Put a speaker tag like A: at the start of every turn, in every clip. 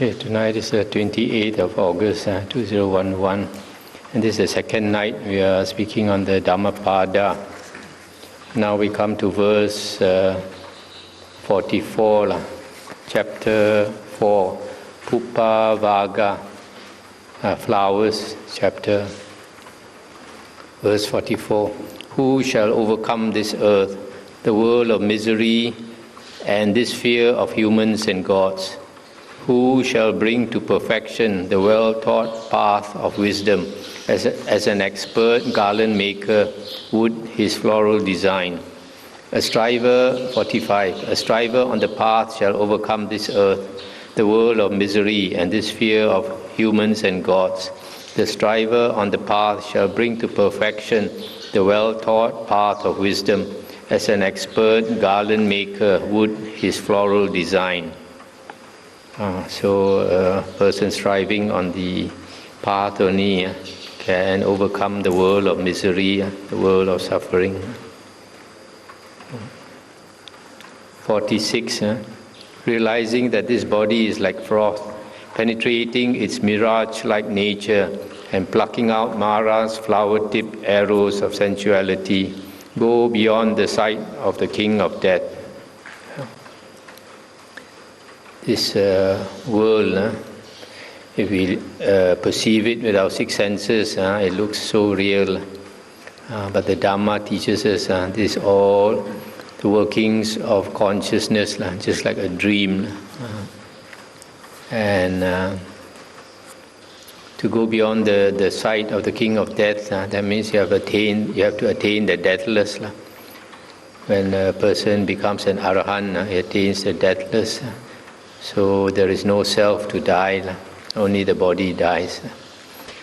A: Okay, tonight is the 28th of August 2011, and this is the second night we are speaking on the Dhammapada. Now we come to verse 44, chapter 4, Pupa Vaga, flowers, chapter, verse 44. Who shall overcome this earth, the world of misery, and this fear of humans and gods? Who shall bring to perfection the well-taught path of wisdom, as an expert garland maker would his floral design? A striver, 45, a striver on the path shall overcome this earth, the world of misery and this fear of humans and gods. The striver on the path shall bring to perfection the well-taught path of wisdom, as an expert garland maker would his floral design. So a person striving on the path only can overcome the world of misery, the world of suffering. 46, realizing that this body is like froth, penetrating its mirage-like nature and plucking out Mara's flower-tipped arrows of sensuality, go beyond the sight of the king of death. This world, if we perceive it with our six senses, it looks so real. But the Dhamma teaches us this is all the workings of consciousness, just like a dream. And to go beyond the sight of the king of death, that means you have to attain the deathless. When a person becomes an arahant, he attains the deathless. So there is no self to die, only the body dies.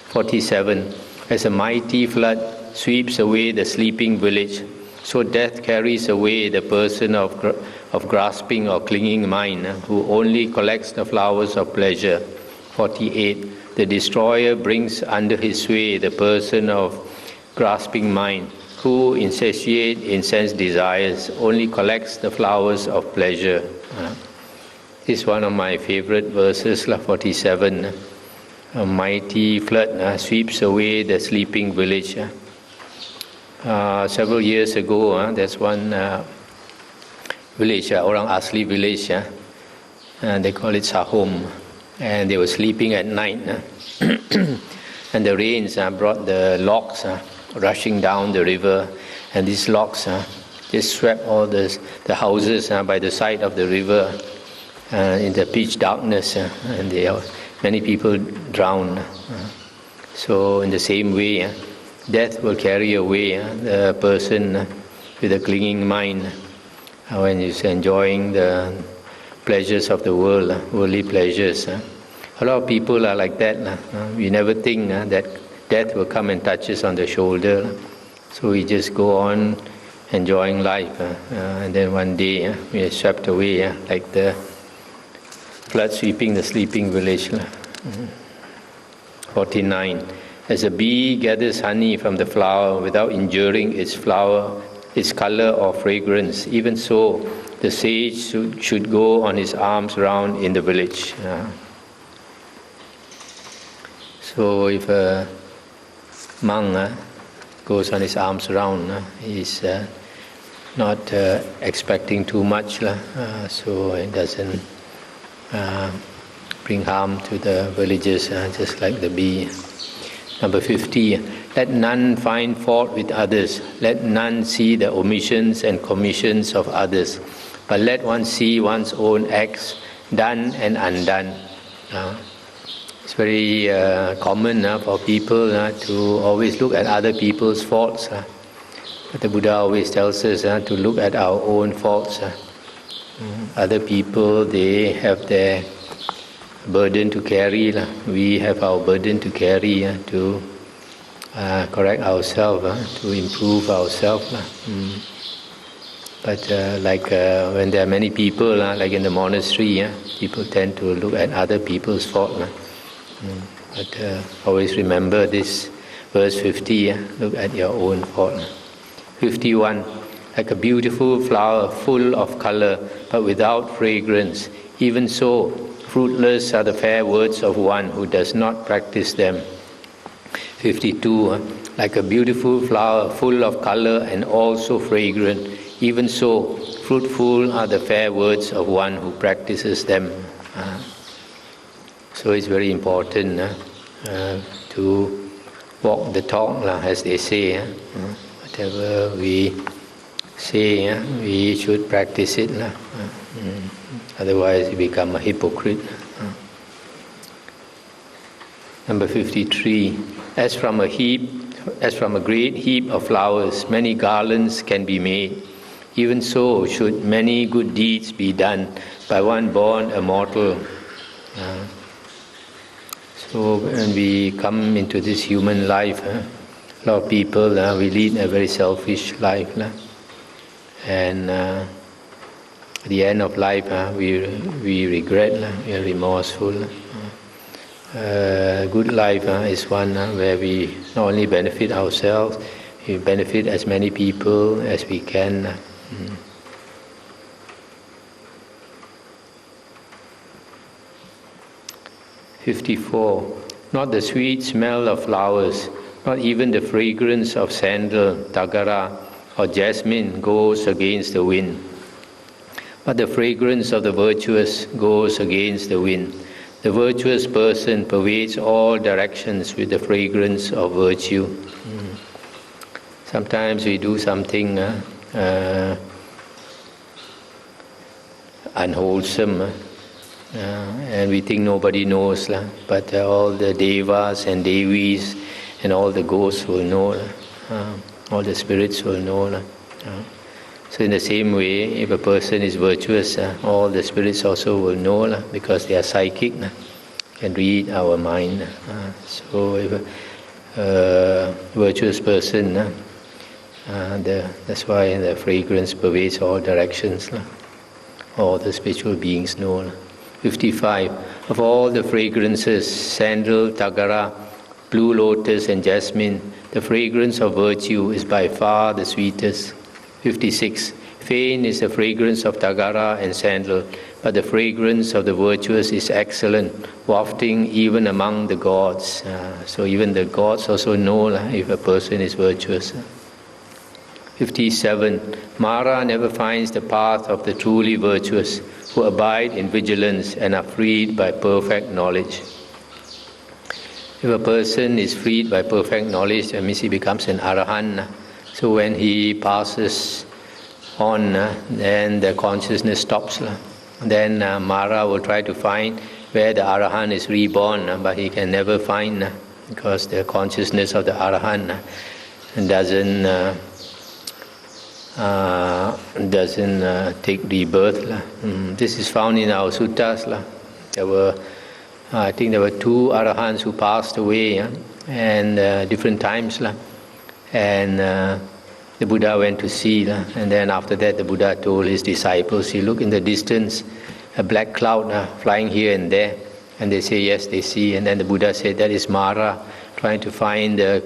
A: 47. As a mighty flood sweeps away the sleeping village, so death carries away the person of grasping or clinging mind, who only collects the flowers of pleasure. 48. The destroyer brings under his sway the person of grasping mind, who, insatiate in sense desires, only collects the flowers of pleasure. This is one of my favorite verses, 47. A mighty flood sweeps away the sleeping village. Several years ago, there's one village, Orang Asli village, and they call it Sahom, and they were sleeping at night. And the rains brought the logs rushing down the river, and these logs just swept all the houses by the side of the river. In the pitch darkness, and many people drown. So in the same way, death will carry away the person with a clinging mind when he's enjoying the pleasures of the world, worldly pleasures. A lot of people are like that. We never think that death will come and touch us on the shoulder. So we just go on enjoying life, and then one day we are swept away like the flood sweeping the sleeping village. 49. As a bee gathers honey from the flower without injuring its color or fragrance, even so the sage should go on his arms round in the village. So if a monk goes on his arms round, he's not expecting too much, so it doesn't bring harm to the villagers, just like the bee. Number 50. Let none find fault with others. Let none see the omissions and commissions of others. But let one see one's own acts, done and undone. It's very common for people to always look at other people's faults. But the Buddha always tells us to look at our own faults. Other people, they have their burden to carry. We have our burden to carry, to correct ourselves, to improve ourselves. But when there are many people, like in the monastery, people tend to look at other people's fault. But always remember this verse 50, look at your own fault. 51. Like a beautiful flower full of color but without fragrance, even so Fruitless are the fair words of one who does not practice them. 52. Like a beautiful flower full of color and also fragrant, even so fruitful are the fair words of one who practices them. So it's very important to walk the talk, as they say. Whatever we say, we should practice it. Otherwise, you become a hypocrite. Number 53. As from a great heap of flowers, many garlands can be made. Even so, should many good deeds be done by one born a mortal. So when we come into this human life, a lot of people, we lead a very selfish life. And at the end of life, we regret, we are remorseful. Good life is one where we not only benefit ourselves, we benefit as many people as we can. 54. Not the sweet smell of flowers, not even the fragrance of sandal, tagara, or jasmine goes against the wind. But the fragrance of the virtuous goes against the wind. The virtuous person pervades all directions with the fragrance of virtue. Sometimes we do something unwholesome, and we think nobody knows, but all the devas and devis and all the ghosts will know, all the spirits will know. So in the same way, if a person is virtuous, all the spirits also will know, because they are psychic, can read our mind. So if a virtuous person, that's why the fragrance pervades all directions. All the spiritual beings know. 55. Of all the fragrances, sandal, tagara, blue lotus and jasmine, the fragrance of virtue is by far the sweetest. 56. Faint is the fragrance of tagara and sandal, but the fragrance of the virtuous is excellent, wafting even among the gods. So even the gods also know if a person is virtuous. 57. Mara never finds the path of the truly virtuous, who abide in vigilance and are freed by perfect knowledge. If a person is freed by perfect knowledge, that means he becomes an arahant. So when he passes on, then the consciousness stops. Then Mara will try to find where the arahant is reborn, but he can never find, because the consciousness of the arahant doesn't take rebirth. This is found in our suttas. I think there were 2 arahants who passed away, and different times. And the Buddha went to see, and then after that the Buddha told his disciples, "You look in the distance, a black cloud flying here and there." And they say, "Yes, they see." And then the Buddha said, "That is Mara trying to find the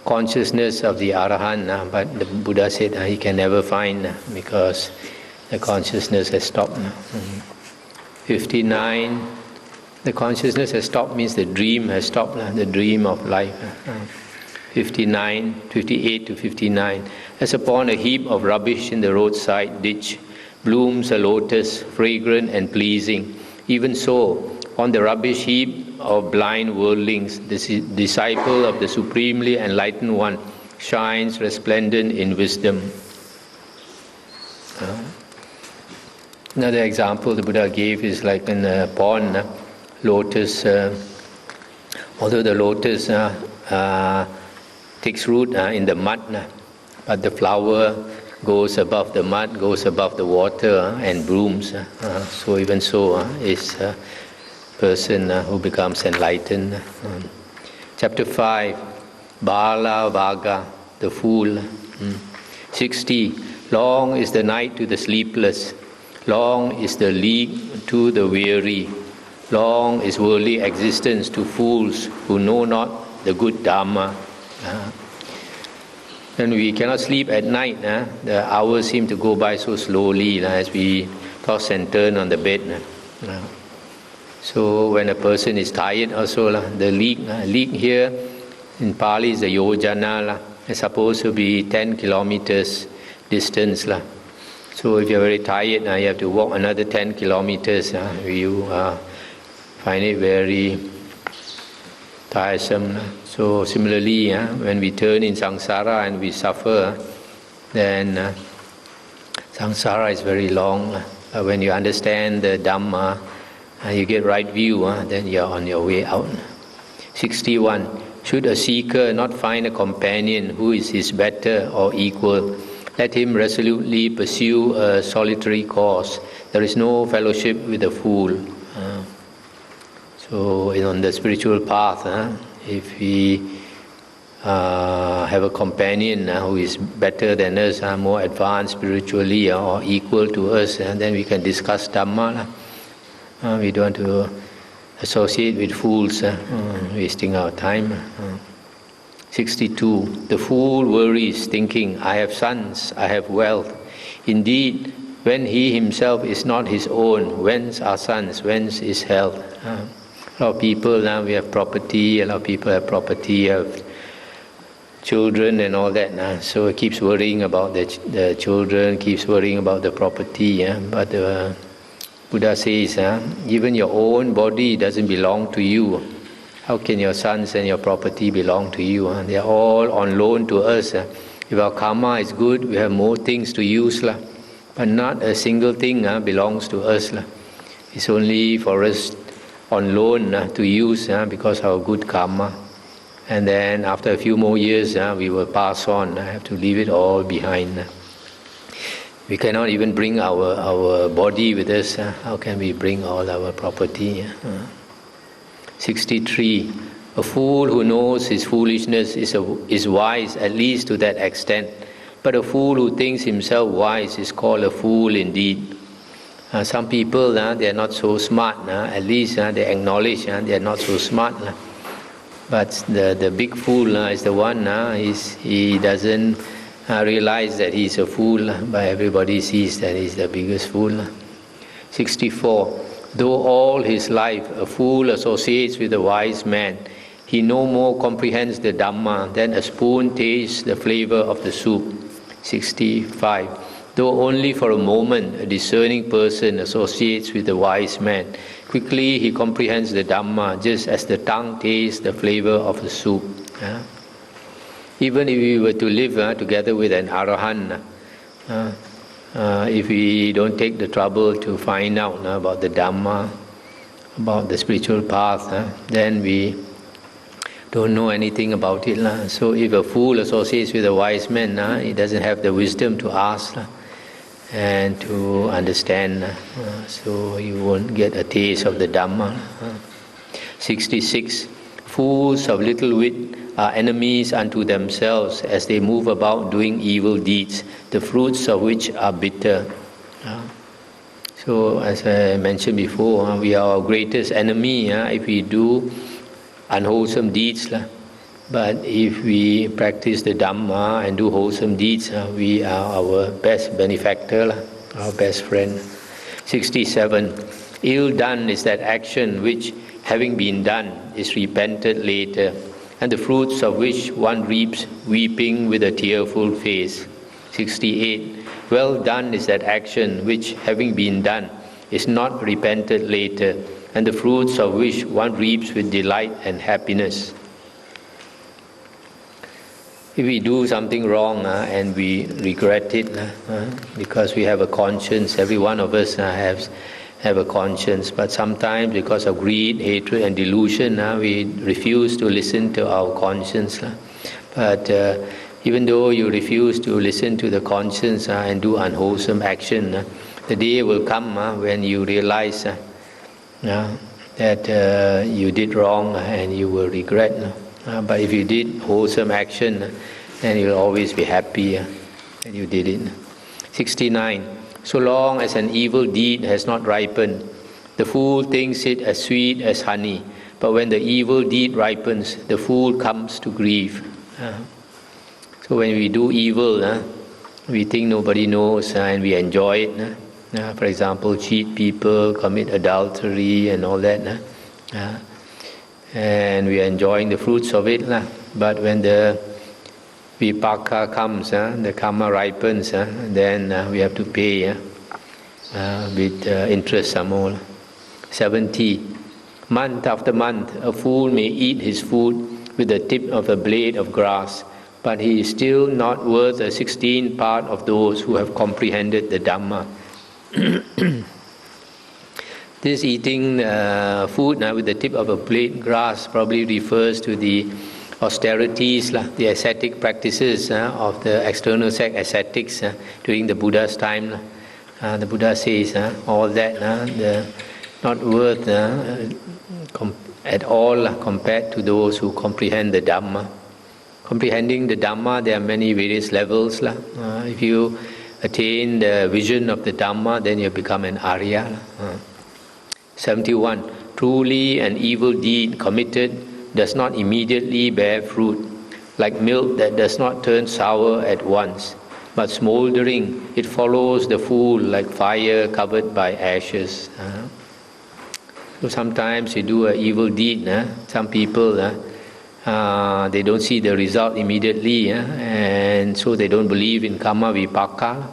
A: consciousness of the arahant." But the Buddha said he can never find, because the consciousness has stopped. 59. The consciousness has stopped means the dream has stopped, the dream of life. 58 to 59. As upon a heap of rubbish in the roadside ditch blooms a lotus, fragrant and pleasing, even so, on the rubbish heap of blind worldlings, the disciple of the Supremely Enlightened One shines resplendent in wisdom. Another example the Buddha gave is like in a pond, lotus. Although the lotus takes root in the mud, but the flower goes above the mud, goes above the water, and blooms. So even so is a person who becomes enlightened. Chapter 5. Bala Vaga, the fool. 60. Long is the night to the sleepless. Long is the league to the weary. Long is worldly existence to fools who know not the good Dhamma. And we cannot sleep at night. The hours seem to go by so slowly as we toss and turn on the bed. So when a person is tired also, the league here in Pali is the yojana. It's supposed to be 10 kilometers distance. So if you're very tired, you have to walk another 10 kilometers. You find it very tiresome. So similarly, when we turn in samsara and we suffer, then samsara is very long. When you understand the Dhamma, you get right view, then you're on your way out. 61. Should a seeker not find a companion who is his better or equal, let him resolutely pursue a solitary course. There is no fellowship with a fool. So on the spiritual path, if we have a companion who is better than us, more advanced spiritually or equal to us, then we can discuss Dhamma. We don't want to associate with fools, wasting our time. 62. The fool worries, thinking, I have sons, I have wealth. Indeed, when he himself is not his own, whence are sons, whence is health? A lot of people now, we have property, a lot of people have property, have children and all that. So it keeps worrying about the children, keeps worrying about the property. But the Buddha says, even your own body doesn't belong to you. How can your sons and your property belong to you? They are all on loan to us. If our karma is good, we have more things to use. But not a single thing belongs to us. It's only for us on loan to use because of our good karma. And then after a few more years, we will pass on. I have to leave it all behind. We cannot even bring our body with us. How can we bring all our property? 63. A fool who knows his foolishness is wise, at least to that extent. But a fool who thinks himself wise is called a fool indeed. Some people, they are not so smart. At least they acknowledge they are not so smart. But the big fool is the one, he doesn't realize that he's a fool, but everybody sees that he's the biggest fool. 64. Though all his life a fool associates with a wise man, he no more comprehends the Dhamma than a spoon tastes the flavor of the soup. 65. Though only for a moment a discerning person associates with a wise man, quickly he comprehends the Dhamma just as the tongue tastes the flavor of the soup. Even if we were to live together with an Arahant, if we don't take the trouble to find out about the Dhamma, about the spiritual path, then we don't know anything about it. So if a fool associates with a wise man, he doesn't have the wisdom to ask and to understand, so you won't get a taste of the Dhamma. 66. Fools of little wit are enemies unto themselves as they move about doing evil deeds, the fruits of which are bitter. So as I mentioned before, we are our greatest enemy if we do unwholesome deeds. But if we practice the Dhamma and do wholesome deeds, we are our best benefactor, our best friend. 67. Ill done is that action which, having been done, is repented later, and the fruits of which one reaps weeping with a tearful face. 68. Well done is that action which, having been done, is not repented later, and the fruits of which one reaps with delight and happiness. If we do something wrong and we regret it because we have a conscience, every one of us have a conscience, but sometimes because of greed, hatred and delusion, we refuse to listen to our conscience. But even though you refuse to listen to the conscience and do unwholesome action, the day will come when you realize that you did wrong and you will regret. But if you did wholesome action, then you'll always be happy that you did it. 69. So long as an evil deed has not ripened, the fool thinks it as sweet as honey. But when the evil deed ripens, the fool comes to grief. So when we do evil, we think nobody knows and we enjoy it. For example, cheat people, commit adultery and all that. And we are enjoying the fruits of it. But when the vipaka comes, the karma ripens, then we have to pay with interest some more. 70. Month after month, a fool may eat his food with the tip of a blade of grass, but he is still not worth a 16th part of those who have comprehended the Dhamma. This eating food with the tip of a blade grass probably refers to the austerities, the ascetic practices of the external sect ascetics during the Buddha's time. The Buddha says all that not worth at all compared to those who comprehend the Dhamma. Comprehending the Dhamma, there are many various levels. If you attain the vision of the Dhamma, then you become an Arya. 71. Truly an evil deed committed does not immediately bear fruit, like milk that does not turn sour at once, but smoldering, it follows the fool like fire covered by ashes. So sometimes you do an evil deed. Some people, they don't see the result immediately, and so they don't believe in karma vipaka.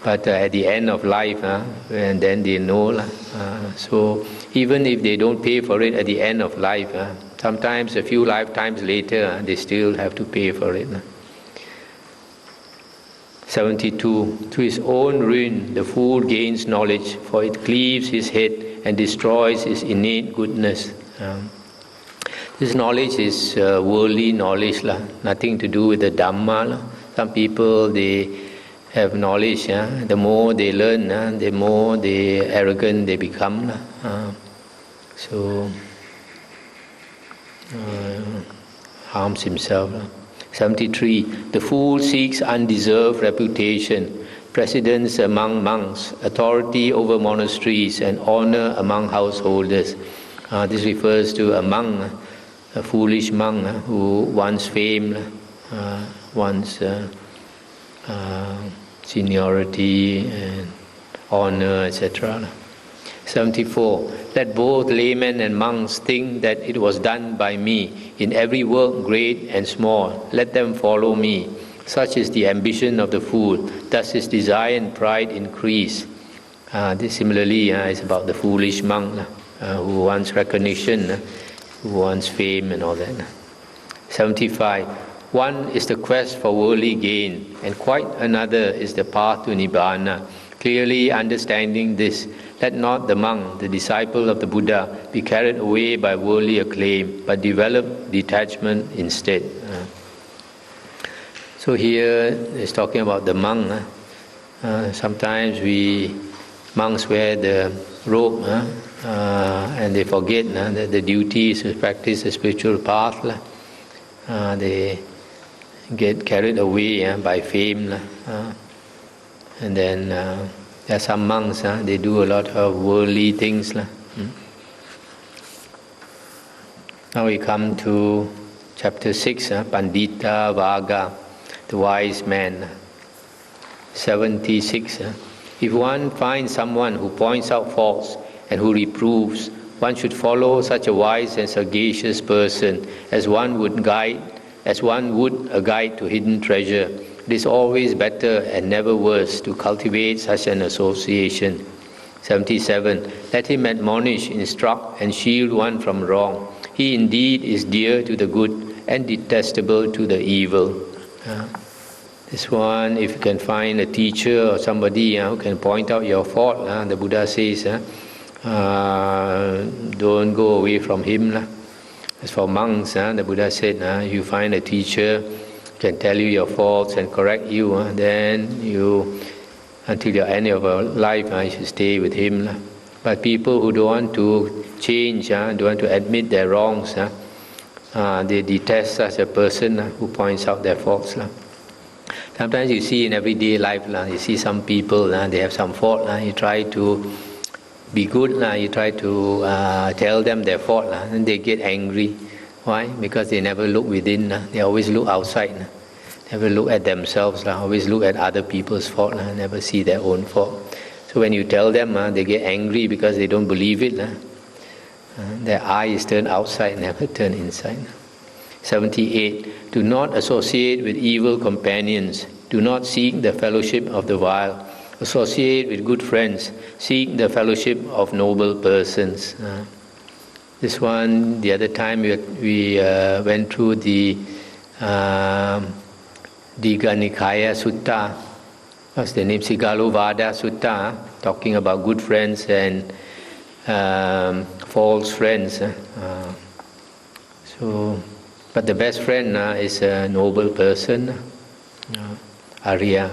A: But at the end of life, and then they know. So even if they don't pay for it at the end of life, sometimes a few lifetimes later, they still have to pay for it. 72. To his own ruin, the fool gains knowledge, for it cleaves his head and destroys his innate goodness. This knowledge is worldly knowledge, nothing to do with the Dhamma. Some people, they have knowledge. The more they learn, the more they arrogant they become. So harms himself. 73. The fool seeks undeserved reputation, precedence among monks, authority over monasteries, and honor among householders. This refers to a monk, a foolish monk who wants fame, wants seniority and honor, etc. 74. Let both laymen and monks think that it was done by me in every work great and small. Let them follow me. Such is the ambition of the fool. Thus his desire and pride increase. This similarly is about the foolish monk who wants recognition, who wants fame and all that. 75. One is the quest for worldly gain, and quite another is the path to Nibbana. Clearly understanding this, let not the monk, the disciple of the Buddha, be carried away by worldly acclaim, but develop detachment instead. So here it's talking about the monk. Sometimes monks wear the robe and they forget that the duty is to practice the spiritual path. They get carried away by fame. And then there are some monks, they do a lot of worldly things. Now we come to chapter 6, Pandita, Vaga, the wise man. 76. If one finds someone who points out faults and who reproves, one should follow such a wise and sagacious person as one would a guide to hidden treasure. It is always better and never worse to cultivate such an association. 77. Let him admonish, instruct, and shield one from wrong. He indeed is dear to the good and detestable to the evil. This one, if you can find a teacher or somebody who can point out your fault, the Buddha says, don't go away from him. As for monks, the Buddha said, you find a teacher can tell you your faults and correct you, then you, until the end of your life, you should stay with him. But people who don't want to change, don't want to admit their wrongs, they detest such a person who points out their faults. Sometimes you see in everyday life, you see some people, they have some fault, you try to be good, you try to tell them their fault, and they get angry. Why? Because they never look within, they always look outside, never look at themselves, always look at other people's fault, never see their own fault. So when you tell them, they get angry because they don't believe it. Their eye is turned outside, never turned inside. 78. Do not associate with evil companions. Do not seek the fellowship of the vile. Associate with good friends. Seek the fellowship of noble persons. This one, the other time we went through the Nikaya Sutta. What's the name? Sigalovada Sutta, talking about good friends and false friends. But the best friend is a noble person, Arya.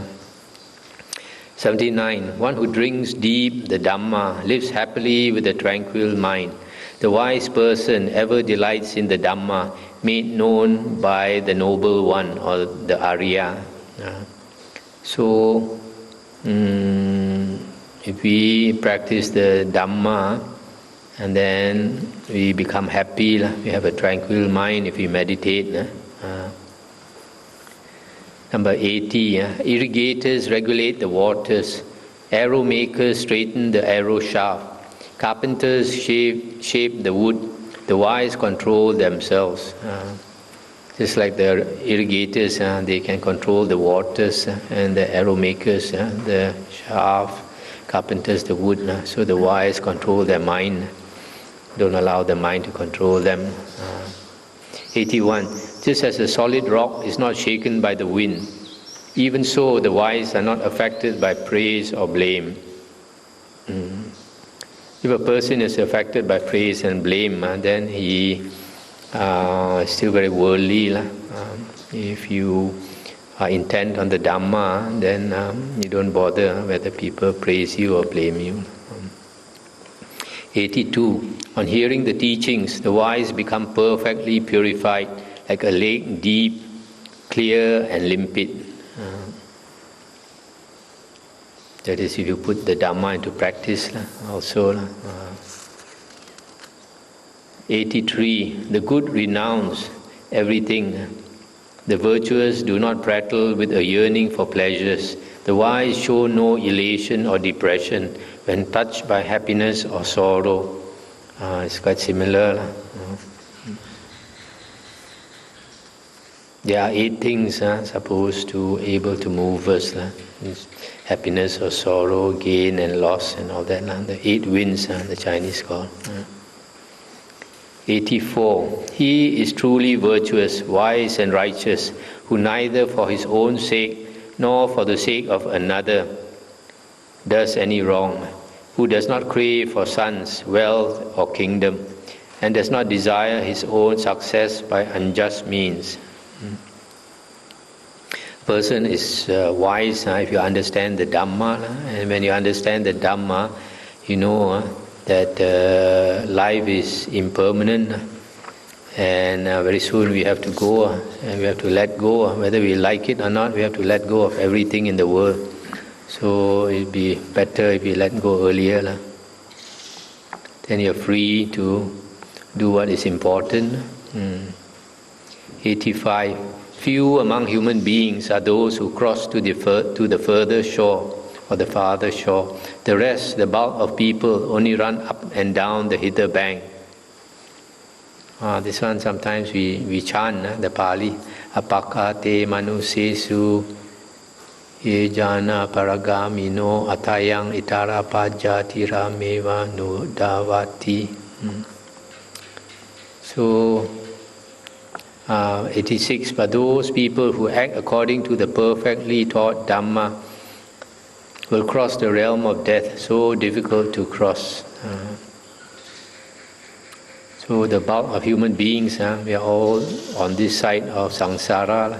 A: 79. One who drinks deep the Dhamma lives happily with a tranquil mind. The wise person ever delights in the Dhamma made known by the noble one or the Arya. So, if we practice the Dhamma and then we become happy, we have a tranquil mind if we meditate. Number 80, irrigators regulate the waters, arrow makers straighten the arrow shaft, carpenters shape the wood, the wise control themselves. Just like the irrigators, they can control the waters, and the arrow makers, the shaft, carpenters, the wood. So the wise control their mind, don't allow the mind to control them. 81. Just as a solid rock is not shaken by the wind, even so the wise are not affected by praise or blame. If a person is affected by praise and blame, then he is still very worldly. If you are intent on the Dhamma, then you don't bother whether people praise you or blame you. 82. On hearing the teachings, the wise become perfectly purified, like a lake, deep, clear and limpid. That is, if you put the Dhamma into practice also. 83. The good renounce everything. The virtuous do not prattle with a yearning for pleasures. The wise show no elation or depression when touched by happiness or sorrow. It's quite similar. There are 8 things supposed to able to move us. Happiness or sorrow, gain and loss and all that. The 8 winds, the Chinese call. 84. He is truly virtuous, wise and righteous, who neither for his own sake nor for the sake of another does any wrong, who does not crave for sons, wealth or kingdom, and does not desire his own success by unjust means. Person is wise if you understand the Dhamma, and when you understand the Dhamma, you know that life is impermanent, and very soon we have to go, and we have to let go, whether we like it or not. We have to let go of everything in the world. So it'd be better if you let go earlier. Then you're free to do what is important. 85. Few among human beings are those who cross to the further shore or the farther shore. The rest, the bulk of people, only run up and down the hither bank. This one sometimes we chant the Pali. Apakate manusesu yejana paragamino atayang itara pajatira meva nudavati. So 86. But those people who act according to the perfectly taught Dhamma will cross the realm of death, so difficult to cross. So the bulk of human beings, we are all on this side of samsara.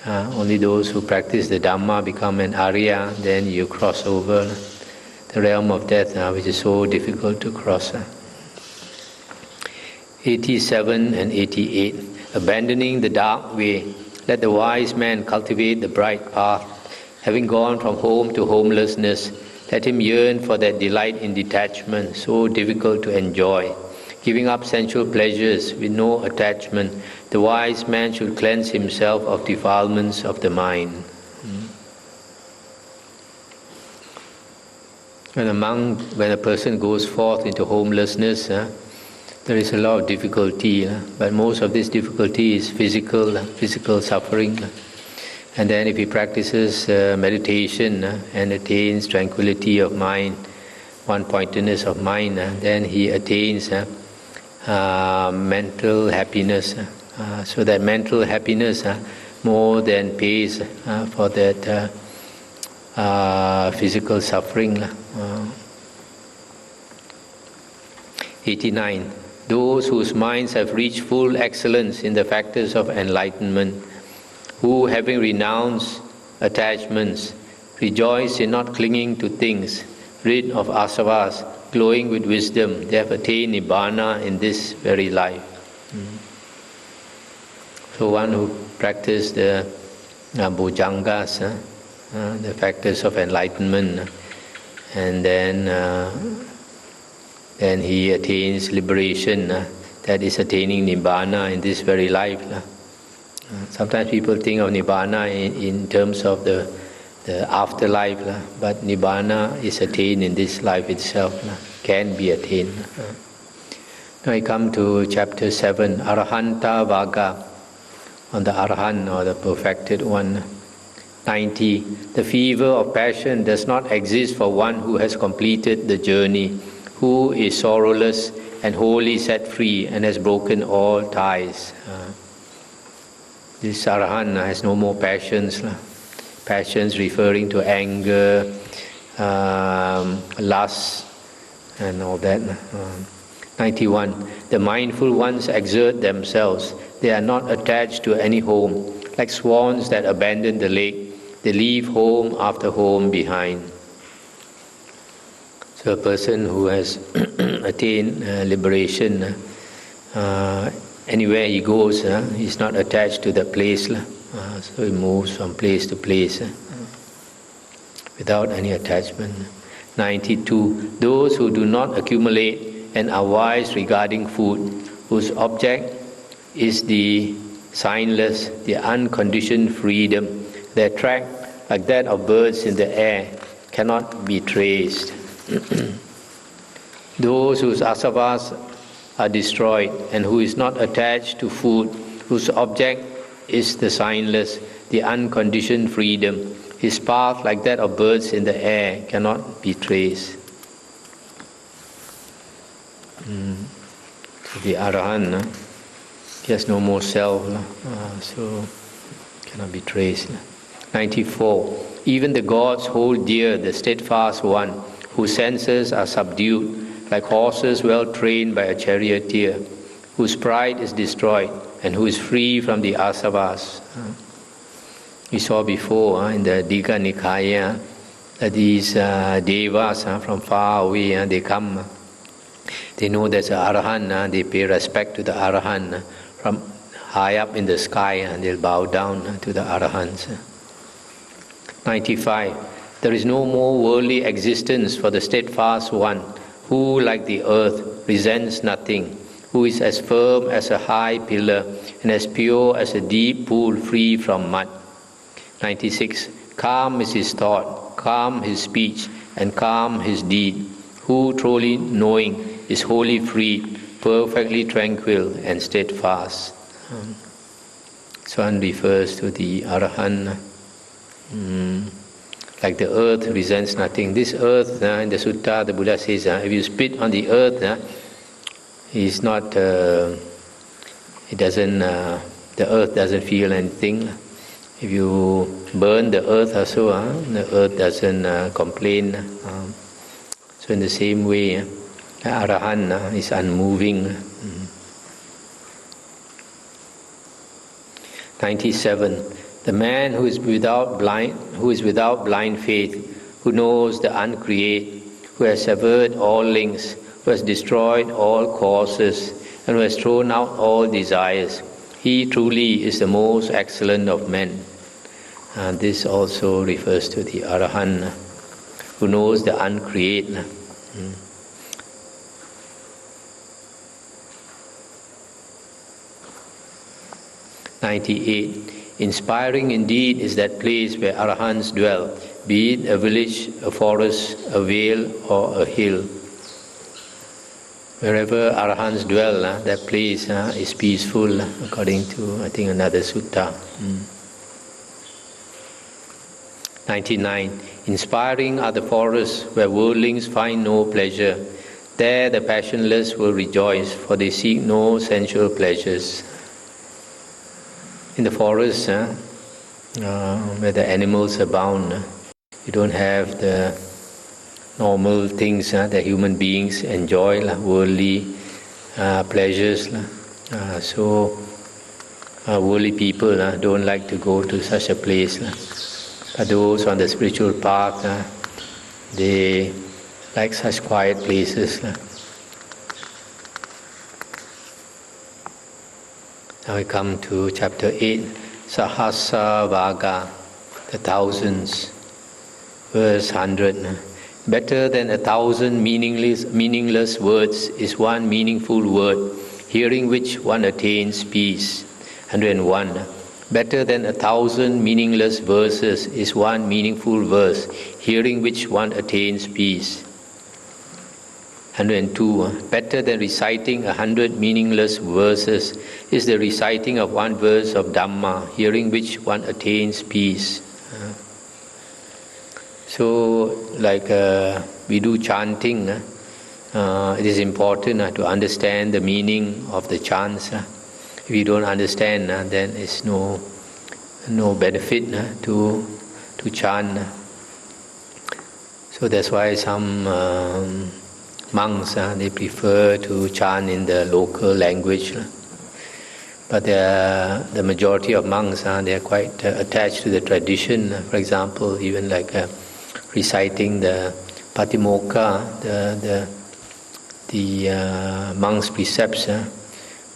A: Only those who practice the Dhamma become an Arya, then you cross over the realm of death, which is so difficult to cross. 87 and 88. Abandoning the dark way, let the wise man cultivate the bright path. Having gone from home to homelessness, let him yearn for that delight in detachment, so difficult to enjoy. Giving up sensual pleasures with no attachment, the wise man should cleanse himself of defilements of the mind. When a person goes forth into homelessness, there is a lot of difficulty, but most of this difficulty is physical suffering. And then if he practices meditation and attains tranquility of mind, one-pointedness of mind, then he attains mental happiness. So that mental happiness more than pays for that physical suffering. 89. Those whose minds have reached full excellence in the factors of enlightenment, who, having renounced attachments, rejoice in not clinging to things, rid of asavas, glowing with wisdom, they have attained nibbana in this very life. So one who practices the bojjhangas, the factors of enlightenment, and then he attains liberation, that is attaining nibbana in this very life. Sometimes people think of nibbana in terms of the afterlife, but nibbana is attained in this life itself, can be attained. Now I come to chapter 7, Arahanta Vaga, on the Arahant or the perfected one. 90. The fever of passion does not exist for one who has completed the journey, who is sorrowless and wholly set free and has broken all ties. This Arahant has no more passions. Passions referring to anger, lust, and all that. 91. The mindful ones exert themselves. They are not attached to any home. Like swans that abandon the lake, they leave home after home behind. So a person who has attained liberation, anywhere he goes, he's not attached to the place. So he moves from place to place without any attachment. 92. Those who do not accumulate and are wise regarding food, whose object is the signless, the unconditioned freedom. Their track, like that of birds in the air, cannot be traced. Those whose asavas are destroyed and who is not attached to food, whose object is the signless, the unconditioned freedom. His path, like that of birds in the air, cannot be traced. The Arahant, he has no more self, so cannot be traced. 94. Even the gods hold dear the steadfast one, whose senses are subdued, like horses well trained by a charioteer, whose pride is destroyed, and who is free from the asavas. We saw before in the Digha Nikaya that these devas from far away, they come. They know there's an Arahant, they pay respect to the Arahant. From high up in the sky, and they'll bow down to the Arahants. 95. There is no more worldly existence for the steadfast one, who, like the earth, resents nothing, who is as firm as a high pillar and as pure as a deep pool free from mud. 96. Calm is his thought, calm his speech, and calm his deed, who, truly knowing, is wholly free, perfectly tranquil and steadfast. So one refers to the Arahant. Like the earth resents nothing. This earth, in the Sutta, the Buddha says, if you spit on the earth, it's not. It doesn't. The earth doesn't feel anything. If you burn the earth also, the earth doesn't complain. So in the same way, the Arahant is unmoving. 97. The man who is without blind faith, who knows the uncreate, who has severed all links, who has destroyed all causes, and who has thrown out all desires, he truly is the most excellent of men. And this also refers to the Arahant, who knows the uncreate. 98. Inspiring indeed is that place where Arahants dwell, be it a village, a forest, a vale, or a hill. Wherever Arahants dwell, that place is peaceful, according to, I think, another sutta. 99. Inspiring are the forests where worldlings find no pleasure. There the passionless will rejoice, for they seek no sensual pleasures. In the forest, where the animals abound, you don't have the normal things that human beings enjoy, worldly pleasures. So worldly people don't like to go to such a place. But those on the spiritual path, they like such quiet places. Now we come to chapter 8, Sahasa Vaga, the thousands, verse 100. Better than 1,000 meaningless words is one meaningful word, hearing which one attains peace. 101. Better than 1,000 meaningless verses is one meaningful verse, hearing which one attains peace. 102. Better than reciting 100 meaningless verses is the reciting of one verse of Dhamma, hearing which one attains peace. So, like we do chanting, it is important to understand the meaning of the chants. If you don't understand, then it's no benefit to chant. So that's why some monks they prefer to chant in the local language. But the majority of monks they are quite attached to the tradition. For example, even like reciting the Patimokkha, the monks' precepts.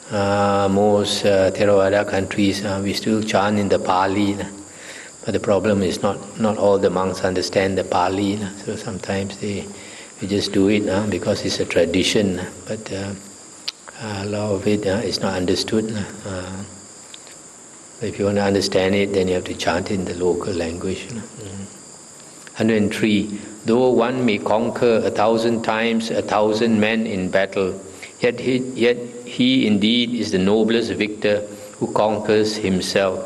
A: Most Theravada countries, we still chant in the Pali. But the problem is not all the monks understand the Pali. So sometimes we just do it because it's a tradition. But a lot of it is not understood. If you want to understand it, then you have to chant in the local language. 103. Though one may conquer 1,000 times 1,000 men in battle, yet he indeed is the noblest victor who conquers himself.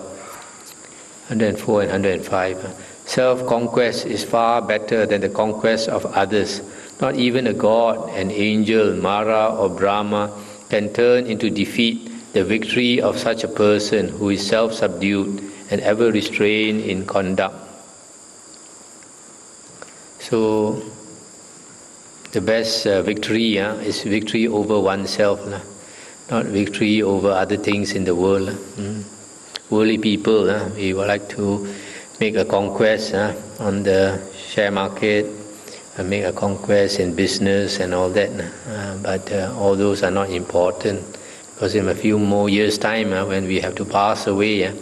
A: 104 and 105. Self-conquest is far better than the conquest of others. Not even a god, an angel, Mara or Brahma can turn into defeat the victory of such a person who is self-subdued and ever restrained in conduct. So, the best victory is victory over oneself, not victory over other things in the world. Worldly people, we would like to make a conquest on the share market, make a conquest in business and all that. But all those are not important, because in a few more years' time, when we have to pass away,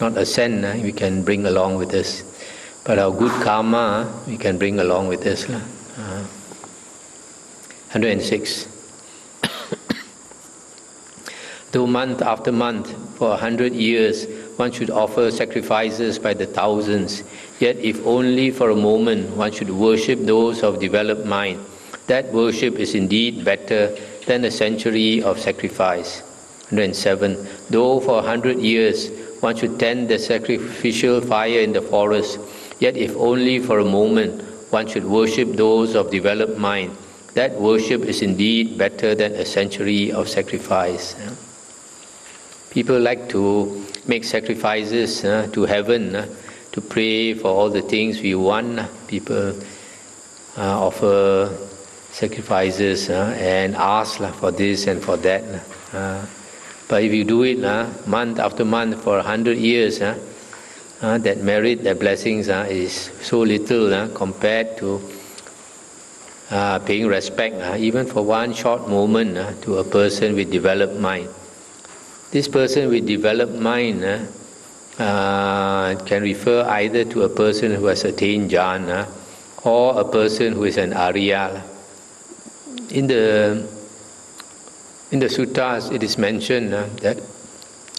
A: not ascend, we can bring along with us. But our good karma, we can bring along with us. 106. Though month after month, for 100 years, one should offer sacrifices by the thousands, yet if only for a moment one should worship those of developed mind, that worship is indeed better than a century of sacrifice. 107. Though for 100 years one should tend the sacrificial fire in the forest, yet if only for a moment one should worship those of developed mind, that worship is indeed better than a century of sacrifice. People like to make sacrifices to heaven, to pray for all the things we want. People offer sacrifices and ask for this and for that. But if you do it month after month for 100 years, that merit, that blessings is so little compared to paying respect, even for one short moment, to a person with developed mind. This person with developed mind can refer either to a person who has attained jhana or a person who is an Arya. In the suttas, it is mentioned that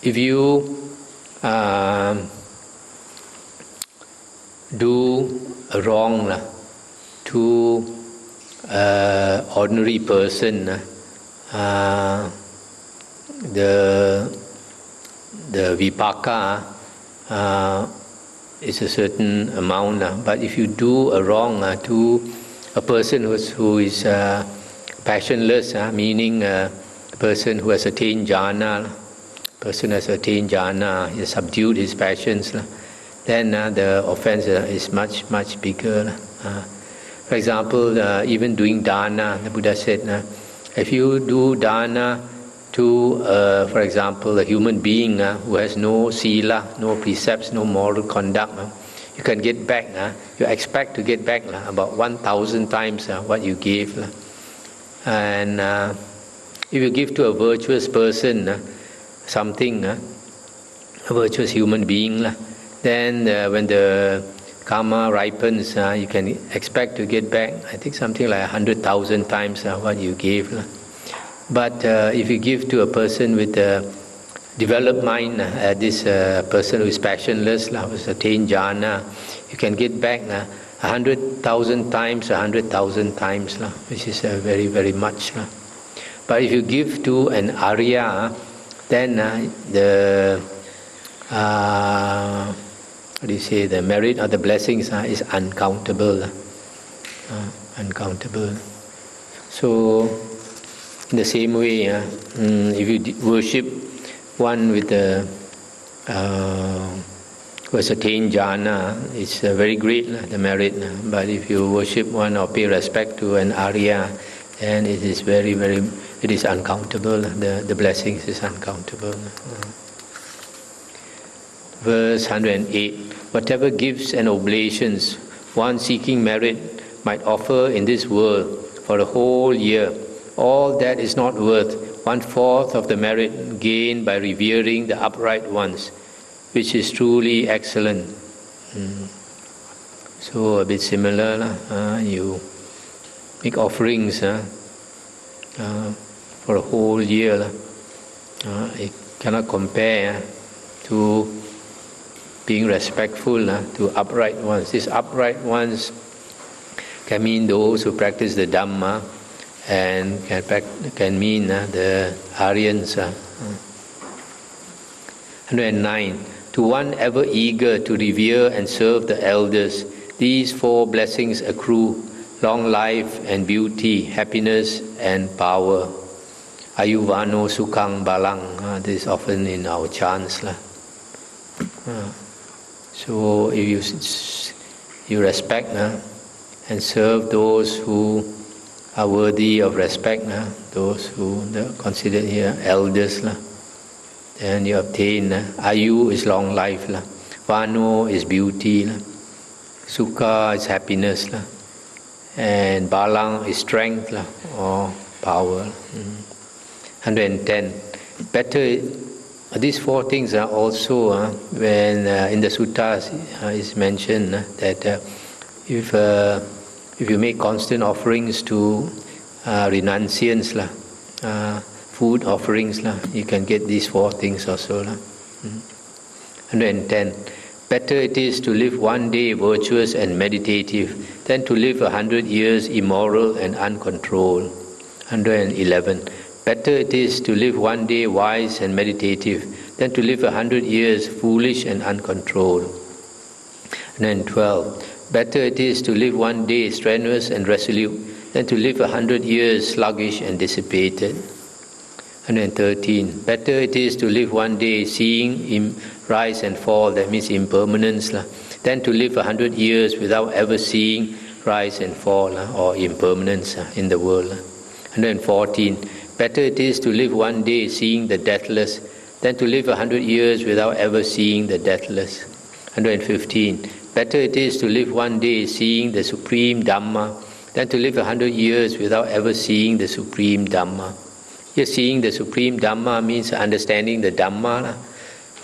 A: if you do a wrong to ordinary person, the vipaka is a certain amount. But if you do a wrong to a person who is passionless, meaning a person who has attained jhana, he has subdued his passions, then the offense is much, much bigger. For example, even doing dana, the Buddha said, if you do dana to, for example, a human being who has no sila, no precepts, no moral conduct, you can get back, you expect to get back about 1,000 times what you gave. And if you give to a virtuous person something, a virtuous human being, then when the karma ripens, you can expect to get back, I think, something like 100,000 times what you gave. But if you give to a person with a developed mind, this person who is passionless, who has attained jhana, you can get back 100,000 times, which is very, very much. But if you give to an arya, then the the merit or the blessings is uncountable. Uncountable. So, in the same way, if you worship one with the who has attained jhana, it's very great, the merit. But if you worship one or pay respect to an arya, then it is very, very, it is uncountable. The blessings is uncountable. Verse 108. Whatever gifts and oblations one seeking merit might offer in this world for a whole year, all that is not worth 1/4 of the merit gained by revering the upright ones, which is truly excellent. So a bit similar, you make offerings for a whole year. It cannot compare to being respectful to upright ones. These upright ones can mean those who practice the Dhamma, and can mean the Aryans. 109. To one ever eager to revere and serve the elders, these 4 blessings accrue: long life and beauty, happiness and power. Ayuvano sukhang balang. This is often in our chants. So if you respect and serve those who are worthy of respect, those who are considered here elders, then you obtain. Ayu is long life, Vano is beauty, Sukha is happiness, and Balang is strength or power. 110. Better. These 4 things are also when in the suttas is mentioned that if you make constant offerings to renunciants, food offerings, you can get these 4 things also. 110. Better it is to live one day virtuous and meditative than to live 100 years immoral and uncontrolled. 111. Better it is to live one day wise and meditative than to live 100 years foolish and uncontrolled. 112. Better it is to live one day strenuous and resolute than to live 100 years sluggish and dissipated. 113. Better it is to live one day seeing him rise and fall, that means impermanence, than to live 100 years without ever seeing rise and fall or impermanence in the world. 114. Better it is to live one day seeing the deathless than to live 100 years without ever seeing the deathless. 115. Better it is to live one day seeing the Supreme Dhamma than to live 100 years without ever seeing the Supreme Dhamma. Here, seeing the Supreme Dhamma means understanding the Dhamma.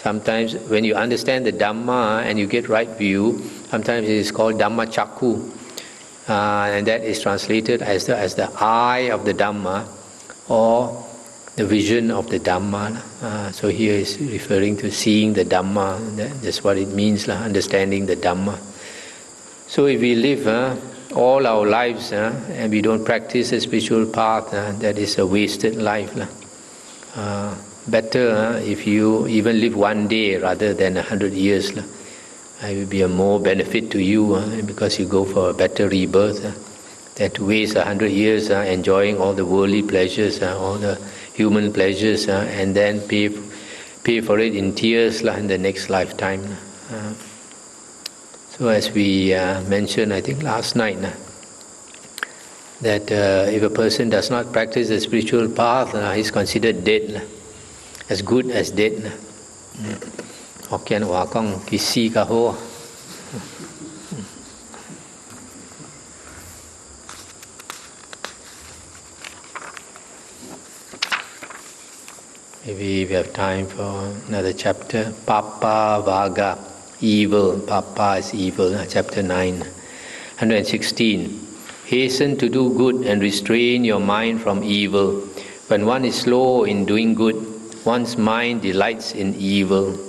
A: Sometimes when you understand the Dhamma and you get right view, sometimes it is called Dhamma Chakku, and that is translated as the eye of the Dhamma or the vision of the Dhamma. So here is referring to seeing the Dhamma. That's what it means, understanding the Dhamma. So if we live all our lives and we don't practice a spiritual path, that is a wasted life. Better if you even live one day rather than 100 years. It will be a more benefit to you because you go for a better rebirth. That to waste 100 years enjoying all the worldly pleasures, all the human pleasures, and then pay for it in tears in the next lifetime. So as we mentioned, I think last night, that if a person does not practice the spiritual path, he's considered dead, as good as dead. Hokkien Hoa Kong Kisi Ka Ho. Maybe we have time for another chapter. Papa Vaga, evil. Papa is evil, chapter 9. 116. Hasten to do good and restrain your mind from evil. When one is slow in doing good, one's mind delights in evil.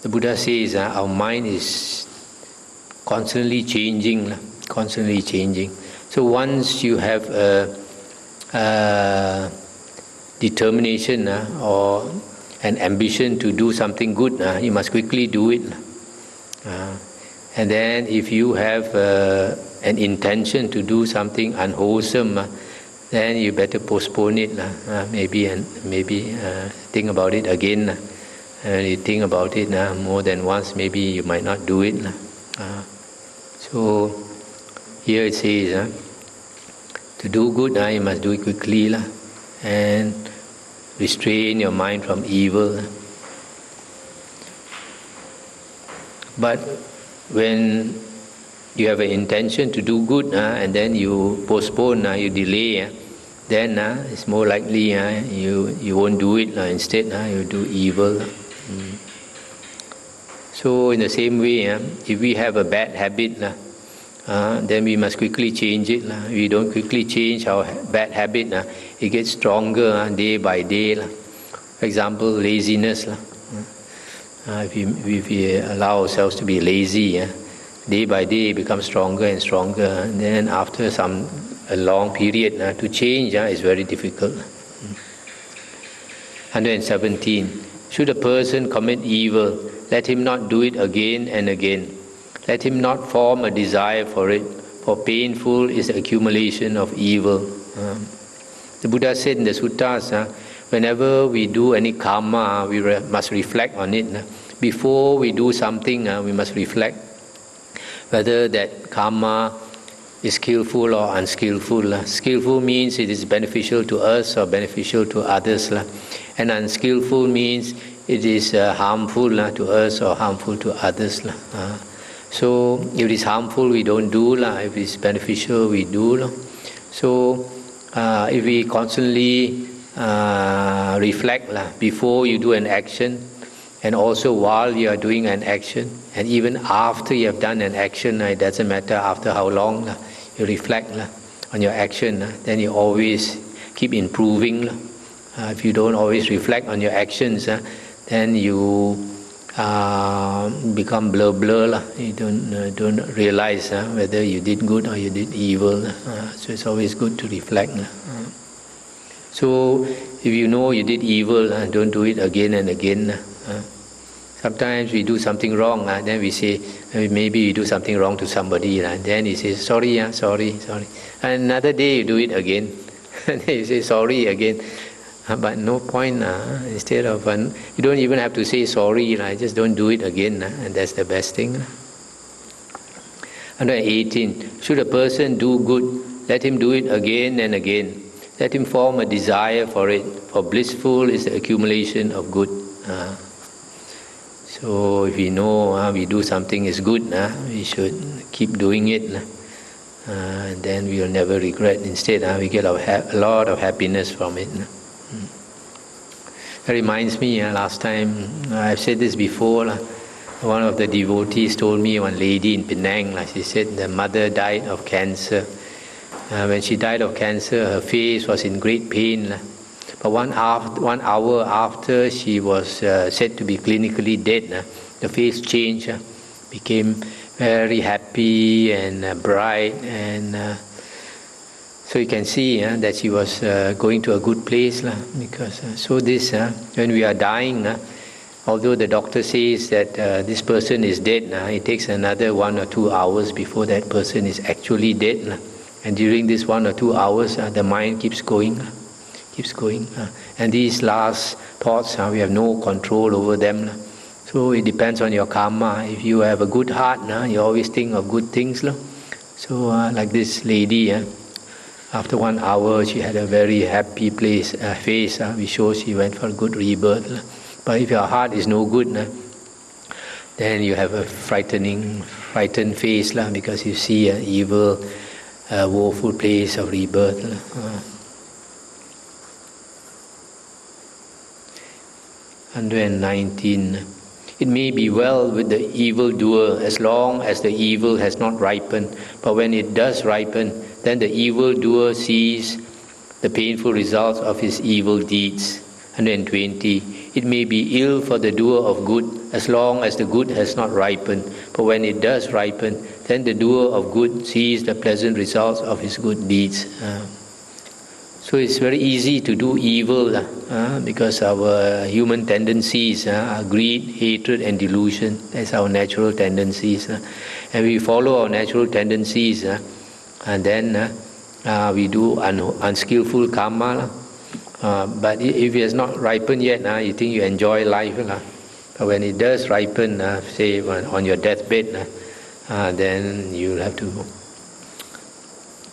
A: The Buddha says our mind is constantly changing. So once you have a determination or an ambition to do something good, you must quickly do it. And then if you have an intention to do something unwholesome, then you better postpone it. Maybe think about it again. You think about it more than once, maybe you might not do it. So here it says, to do good, you must do it quickly and restrain your mind from evil. But when you have an intention to do good and then you postpone, you delay, then it's more likely you won't do it. Instead, you do evil. So in the same way, if we have a bad habit, then we must quickly change it. If we don't quickly change our bad habit, it gets stronger day by day. For example, laziness. If we allow ourselves to be lazy, day by day it becomes stronger and stronger. And then after a long period, to change is very difficult. 117. Should a person commit evil, let him not do it again and again. Let him not form a desire for it, for painful is the accumulation of evil. The Buddha said in the suttas, whenever we do any karma, we must reflect on it. Before we do something, we must reflect whether that karma is skillful or unskillful. Skillful means it is beneficial to us or beneficial to others. And unskillful means it is harmful to us or harmful to others. So if it is harmful, we don't do. If it is beneficial, we do. So if we constantly reflect before you do an action, and also while you are doing an action, and even after you have done an action, it doesn't matter after how long, you reflect on your action, then you always keep improving. If you don't always reflect on your actions, then you become blur. You don't realize whether you did good or you did evil. So it's always good to reflect. So if you know you did evil, don't do it again and again. Sometimes we do something wrong, then we say, maybe we do something wrong to somebody, then he says, sorry. And another day you do it again, and then you say sorry again. But no point. Instead of you don't even have to say sorry. Just don't do it again, and that's the best thing. 118. Should a person do good, let him do it again and again. Let him form a desire for it. For blissful is the accumulation of good. So if we know we do something is good, we should keep doing it. Then we will never regret. Instead, we get a lot of happiness from it. That reminds me, last time, I've said this before, one of the devotees told me, one lady in Penang, she said the mother died of cancer. When she died of cancer, her face was in great pain. But 1 hour after she was said to be clinically dead, the face changed, became very happy and bright, and so you can see that she was going to a good place. Because so this, when we are dying, although the doctor says that this person is dead, it takes another 1 or 2 hours before that person is actually dead. And during this 1 or 2 hours, the mind keeps going. And these last thoughts, we have no control over them. So it depends on your karma. If you have a good heart, you always think of good things. So like this lady, after 1 hour, she had a very happy face, which shows she went for a good rebirth. But if your heart is no good, then you have a frightened face, because you see an evil, woeful place of rebirth. 119. It may be well with the evildoer as long as the evil has not ripened, but when it does ripen, then the evildoer sees the painful results of his evil deeds. 120. It may be ill for the doer of good as long as the good has not ripened, but when it does ripen, then the doer of good sees the pleasant results of his good deeds. So it's very easy to do evil because our human tendencies are greed, hatred and delusion. That's our natural tendencies. And we follow our natural tendencies and then we do unskillful karma. But if it has not ripened yet, you think you enjoy life. But when it does ripen, say on your deathbed, then you'll have to...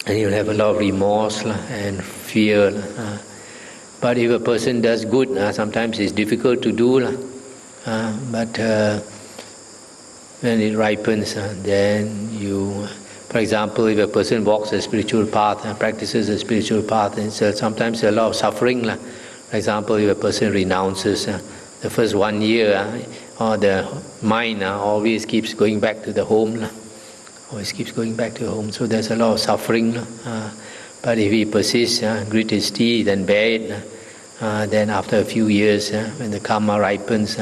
A: And you'll have a lot of remorse and fear. But if a person does good, sometimes it's difficult to do. But when it ripens, then you... For example, if a person walks a spiritual path, practices a spiritual path, and so sometimes there's a lot of suffering. For example, if a person renounces the first 1 year, or the mind always keeps going back to the home. Always keeps going back to home, so there's a lot of suffering. But if he persists, grit his teeth and bear it, then after a few years, when the karma ripens,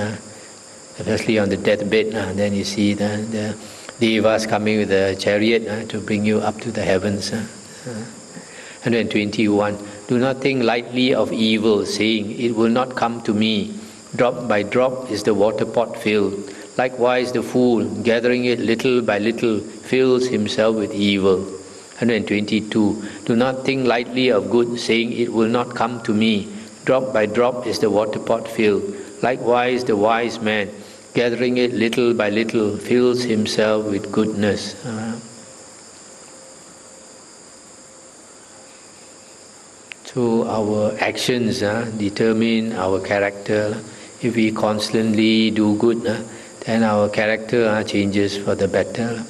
A: especially on the deathbed, then you see the devas coming with a chariot to bring you up to the heavens. 121. Do not think lightly of evil, saying, "It will not come to me. Drop by drop is the water pot filled. Likewise, the fool, gathering it little by little, fills himself with evil." 122. Do not think lightly of good, saying, "It will not come to me. Drop by drop is the water pot filled. Likewise, the wise man, gathering it little by little, fills himself with goodness." So our actions determine our character. If we constantly do good, then our character changes for the better.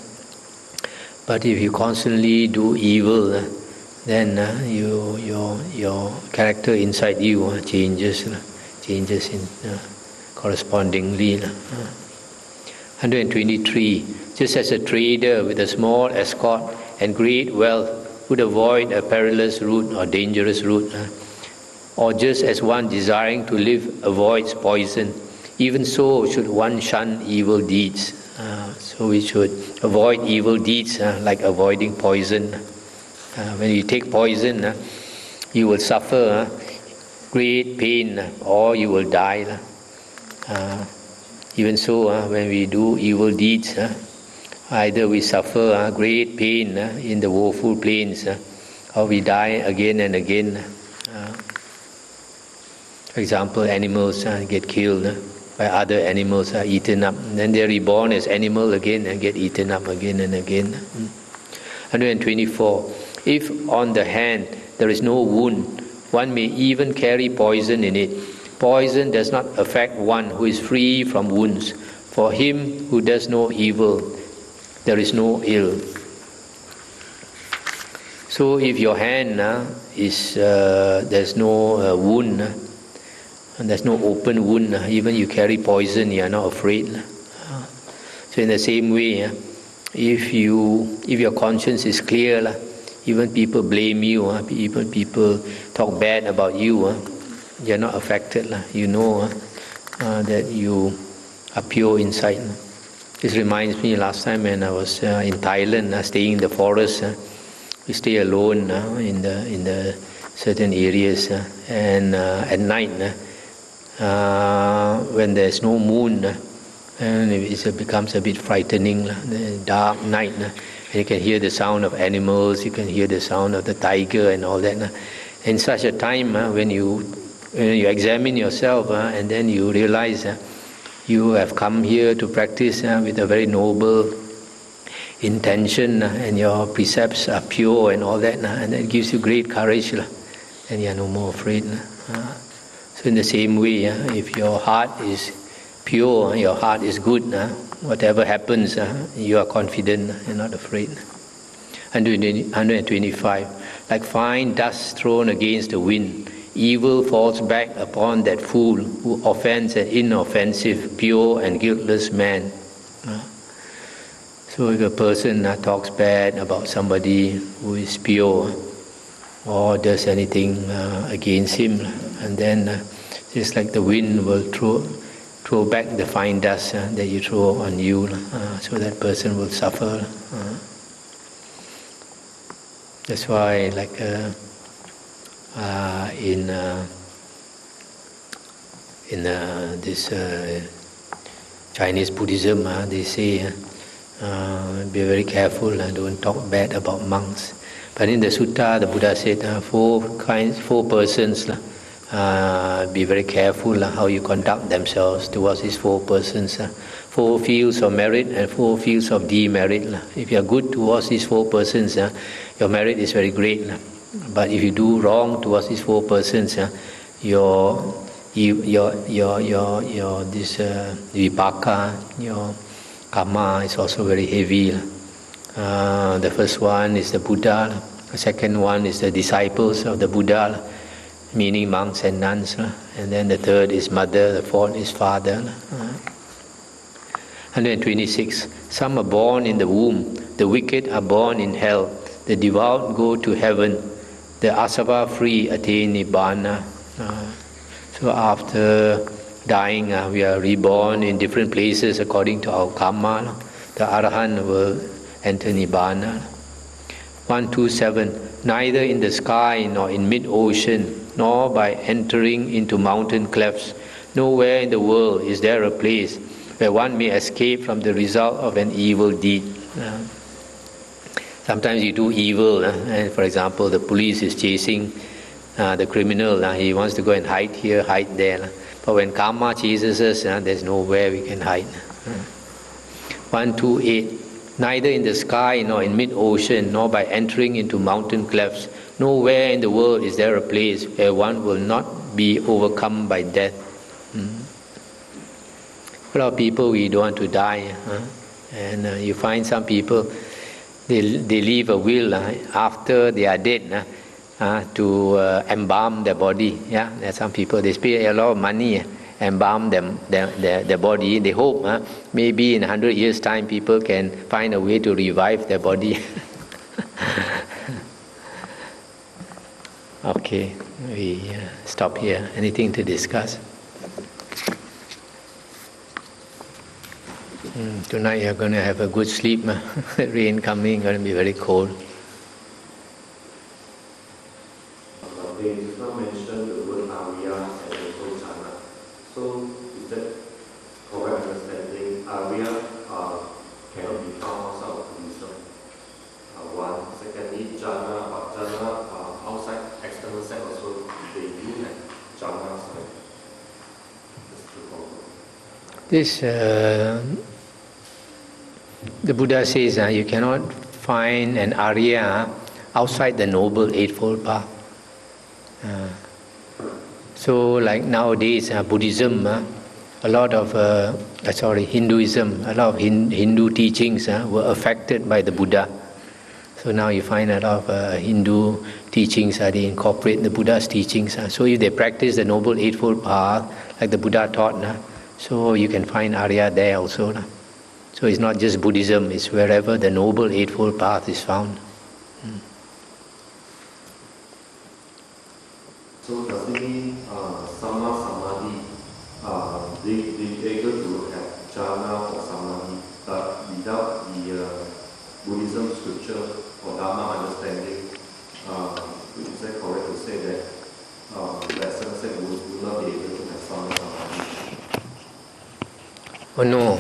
A: But if you constantly do evil, then your character inside you changes in correspondingly. 123. Just as a trader with a small escort and great wealth would avoid a perilous route or dangerous route, or just as one desiring to live avoids poison, even so should one shun evil deeds. So we should avoid evil deeds like avoiding poison. When you take poison, you will suffer great pain or you will die. Even so, when we do evil deeds, either we suffer great pain in the woeful plains or we die again and again. For example, animals get killed by other animals, are eaten up. Then they are reborn as animals again and get eaten up again and again. 124. If on the hand there is no wound, one may even carry poison in it. Poison does not affect one who is free from wounds. For him who does no evil, there is no ill. So if your hand there's no wound, and there's no open wound, even you carry poison, you are not afraid. So in the same way, if your conscience is clear, even people blame you, even people talk bad about you, you're not affected. You know that you are pure inside. This reminds me last time when I was in Thailand, staying in the forest. We stay alone in the certain areas, and at night, when there's no moon, and it becomes a bit frightening. The dark night, and you can hear the sound of animals, you can hear the sound of the tiger and all that. In such a time, when you examine yourself, and then you realize you have come here to practice with a very noble intention, and your precepts are pure and all that, and that gives you great courage, and you are no more afraid. So in the same way, if your heart is pure, your heart is good, whatever happens, you are confident, you're not afraid. 125. Like fine dust thrown against the wind, evil falls back upon that fool who offends an inoffensive, pure and guiltless man. So if a person talks bad about somebody who is pure or does anything against him, and then just like the wind will throw back the fine dust that you throw on you, so that person will suffer. That's why, like in this Chinese Buddhism, they say be very careful and don't talk bad about monks. But in the sutta, the Buddha said 4 persons. Be very careful how you conduct themselves towards these 4 persons. 4 fields of merit and 4 fields of demerit. If you are good towards these 4 persons, your merit is very great. But if you do wrong towards these 4 persons, your this vipaka, your karma is also very heavy. The first one is the Buddha. The second one is the disciples of the Buddha, meaning monks and nuns, and then the third is mother, the fourth is father. 126. Some are born in the womb, the wicked are born in hell, the devout go to heaven, the asava free attain nibbana. So after dying, we are reborn in different places according to our karma. The arahant will enter nibbana. 127. Neither in the sky nor in mid-ocean, nor by entering into mountain clefts, nowhere in the world is there a place where one may escape from the result of an evil deed. Sometimes you do evil, and for example, the police is chasing the criminal. He wants to go and hide here, hide there. But when karma chases us, there's nowhere we can hide. 128. Neither in the sky nor in mid-ocean, nor by entering into mountain clefts, nowhere in the world is there a place where one will not be overcome by death. A lot of people, we don't want to die. And you find some people, they leave a will after they are dead to embalm their body. There are some people, they pay a lot of money, embalm their body. They hope maybe in 100 years' time people can find a way to revive their body. Okay, we stop here. Anything to discuss? Tonight you're going to have a good sleep. Rain coming, going to be very cold.
B: They did not mention the word Arya and also Jhana. So is that correct understanding? Arya cannot be found outside of Buddhism. One. Secondly, Jhana, but Jhana outside external sect also they do have Jhana side. That's true.
A: This the Buddha says you cannot find an Arya outside the Noble Eightfold Path. So like nowadays Buddhism, a lot of Hinduism, a lot of Hindu teachings were affected by the Buddha. So now you find a lot of Hindu teachings, they incorporate the Buddha's teachings. So if they practice the Noble Eightfold Path, like the Buddha taught, so you can find Arya there also. So it's not just Buddhism, it's wherever the Noble Eightfold Path is found.
B: So does it mean Sama Samadhi, they able to have jhana or samadhi, but without the Buddhism scripture or Dhamma understanding, is that correct to say that Western sect would not be able to have Sama Samadhi?
A: Oh no.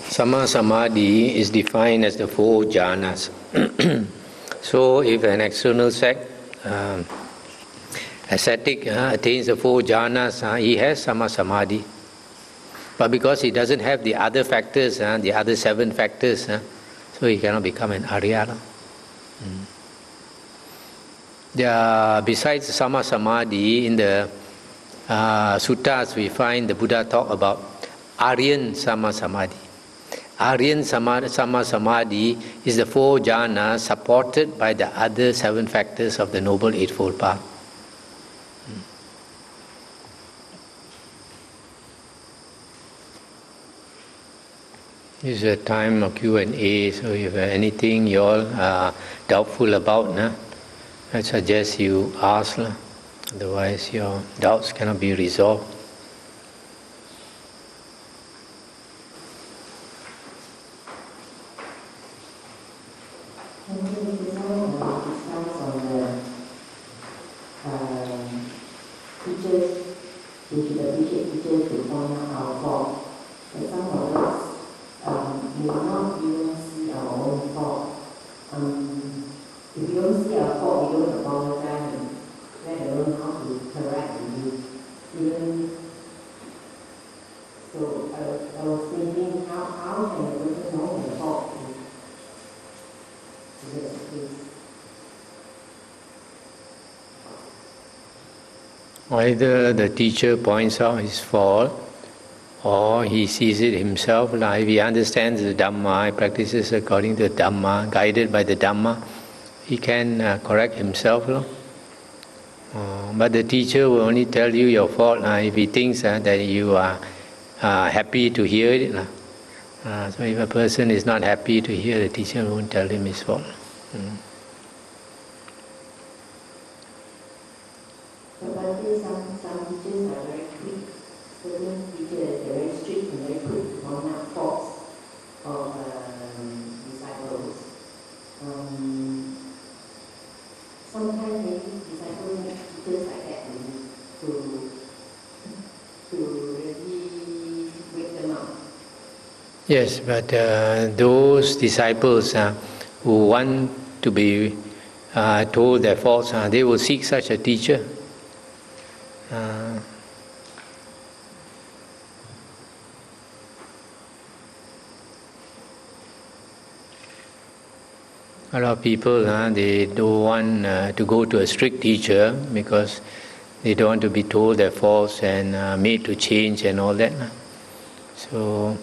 A: Sama Samadhi is defined as the 4 jhanas. So if an external sect, ascetic, attains the 4 jhanas, he has Sama Samadhi. But because he doesn't have the other factors, the other 7 factors, so he cannot become an Arya. Besides Sama Samadhi, in the suttas we find the Buddha talk about Aryan Sama Samadhi. Aryan Sama Samadhi is the 4 jhanas supported by the other 7 factors of the Noble Eightfold Path. This is a time of Q&A, so if anything you all are doubtful about, I suggest you ask, otherwise your doubts cannot be resolved. Either the teacher points out his fault, or he sees it himself. If he understands the Dhamma, he practices according to the Dhamma, guided by the Dhamma, he can correct himself. But the teacher will only tell you your fault if he thinks that you are happy to hear it. So if a person is not happy to hear, the teacher won't tell him his fault.
C: Some teachers are very quick. Certain teachers are very strict and very quick to point out faults of disciples. Sometimes maybe disciples need teachers like that to really wake them up.
A: Yes, but those disciples who want to be told their faults, they will seek such a teacher. A lot of people, they don't want to go to a strict teacher because they don't want to be told their faults and made to change and all that. So,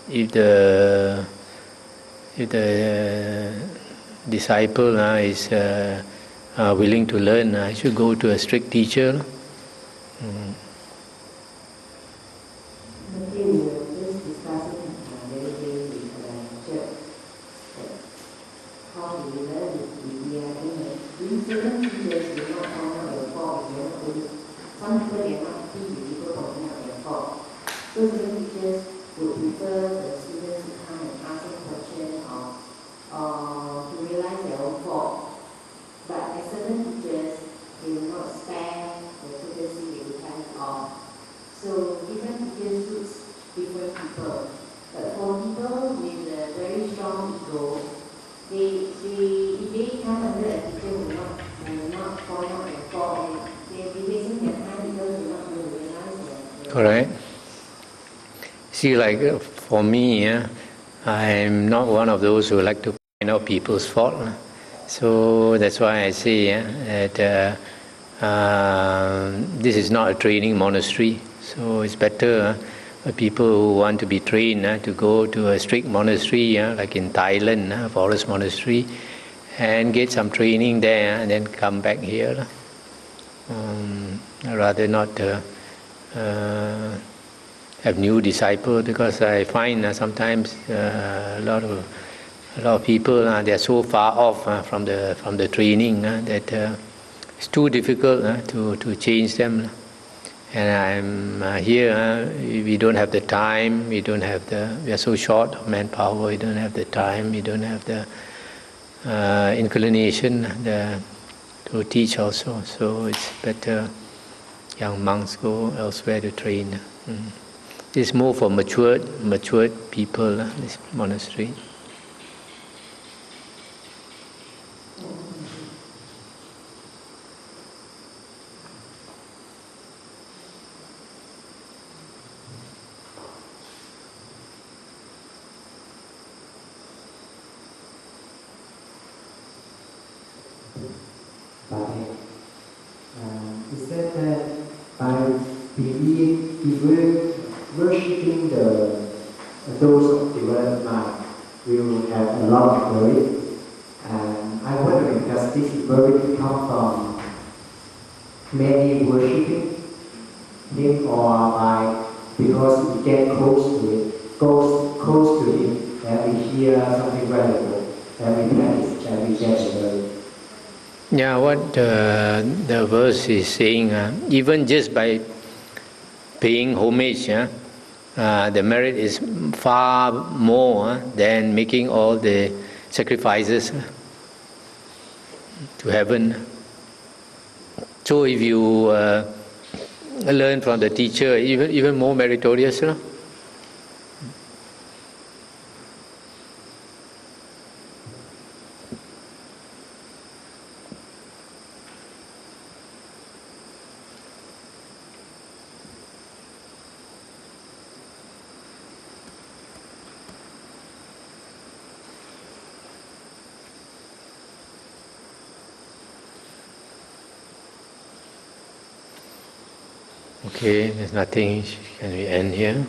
A: if the disciple is willing to learn, he should go to a strict teacher. Correct. See, like for me, I'm not one of those who like to point out people's fault. So that's why I say that this is not a training monastery. So it's better for people who want to be trained to go to a strict monastery, like in Thailand, forest monastery, and get some training there, and then come back here. Rather not have new disciples, because I find sometimes a lot of people they are so far off from the training that it's too difficult to change them. And I'm here, we don't have the time, we are so short of manpower, we don't have the time, we don't have the inclination to teach also. So it's better young monks go elsewhere to train. It's more for matured people, this monastery.
D: Is that by worshipping those of developed mind will have a lot of merit? And I'm wondering, does this merit come from many worshipping him, or because we get close to him, and we hear something valuable, and we practice, and we get the merit?
A: Yeah, what the verse is saying, even just by paying homage, the merit is far more than making all the sacrifices to heaven. So if you learn from the teacher, even more meritorious. Okay, there's nothing. Can we end here?